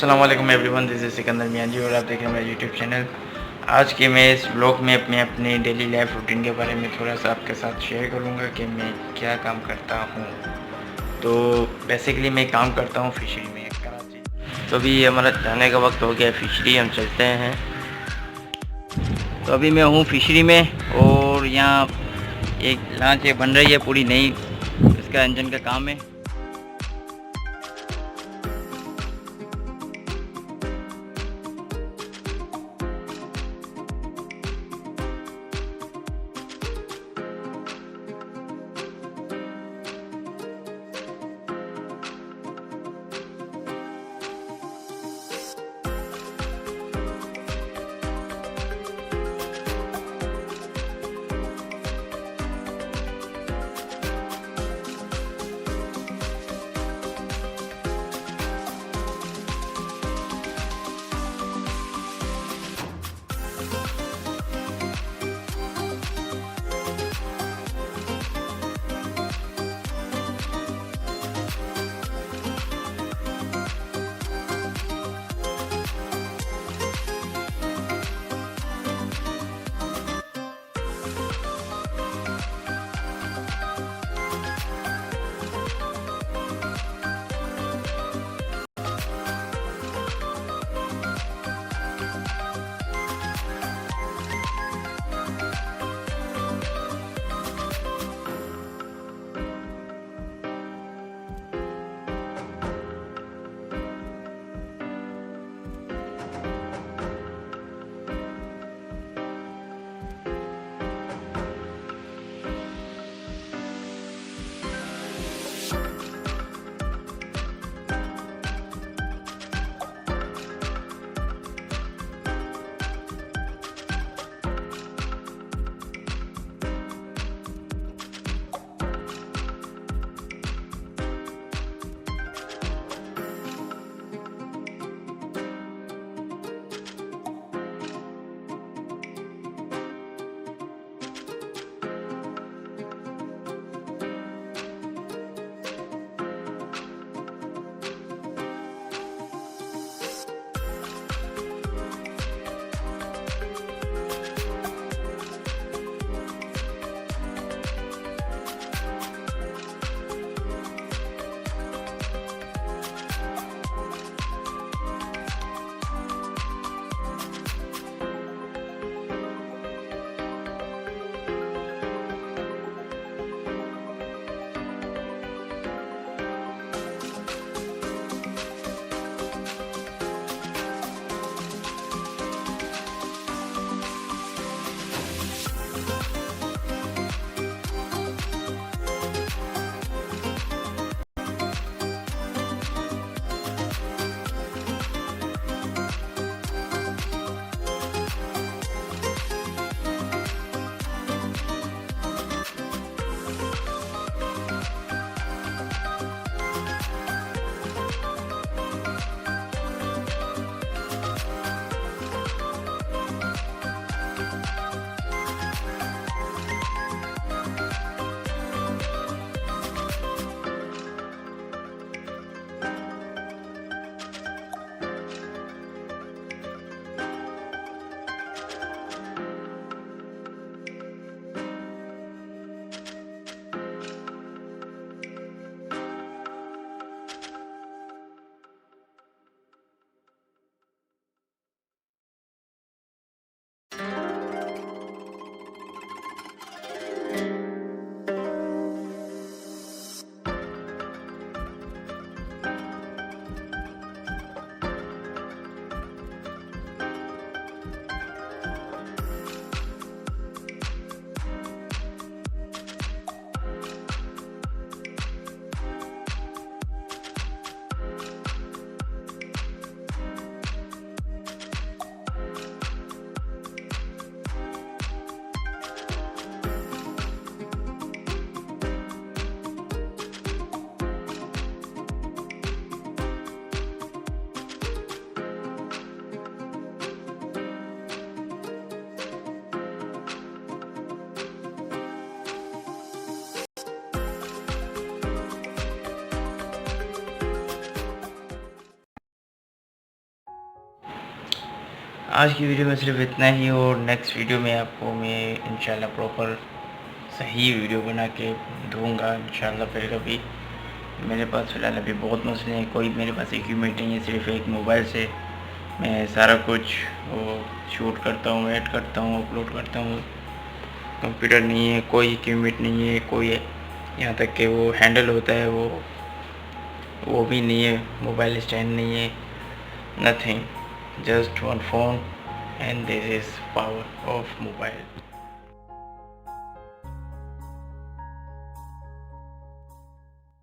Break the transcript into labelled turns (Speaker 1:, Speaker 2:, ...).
Speaker 1: अस्सलाम वालेकुम everyone, this is Sikandar Miyanji और आप देख रहे हैं मेरा यूट्यूब चैनल। आज के मैं इस ब्लॉग में अपने डेली लाइफ रूटीन के बारे में थोड़ा सा आपके साथ शेयर करूंगा कि मैं क्या काम करता हूं। तो बेसिकली मैं काम करता हूं फिशरी में, कराची। तो अभी हमारा जाने का वक्त हो गया, फिशरी हम चलते हैं। तो अभी मैं हूं फिशरी में और यहाँ एक लॉन्च बन रही है, पूरी नई, इसका इंजन का काम है। आज की वीडियो में सिर्फ इतना ही, और नेक्स्ट वीडियो में आपको मैं इंशाल्लाह प्रॉपर सही वीडियो बना के दूँगा इंशाल्लाह। फिर कभी मेरे पास फ़िलहाल अभी बहुत मसले हैं, कोई मेरे पास इक्विपमेंट नहीं है, सिर्फ एक मोबाइल से मैं सारा कुछ वो शूट करता हूँ, एड करता हूँ, अपलोड करता हूँ। कंप्यूटर नहीं है, कोई इक्विपमेंट नहीं है, कोई यहाँ तक कि वो हैंडल होता है वो भी नहीं है, मोबाइल स्टैंड नहीं है, nothing, just one phone and this is power of mobile.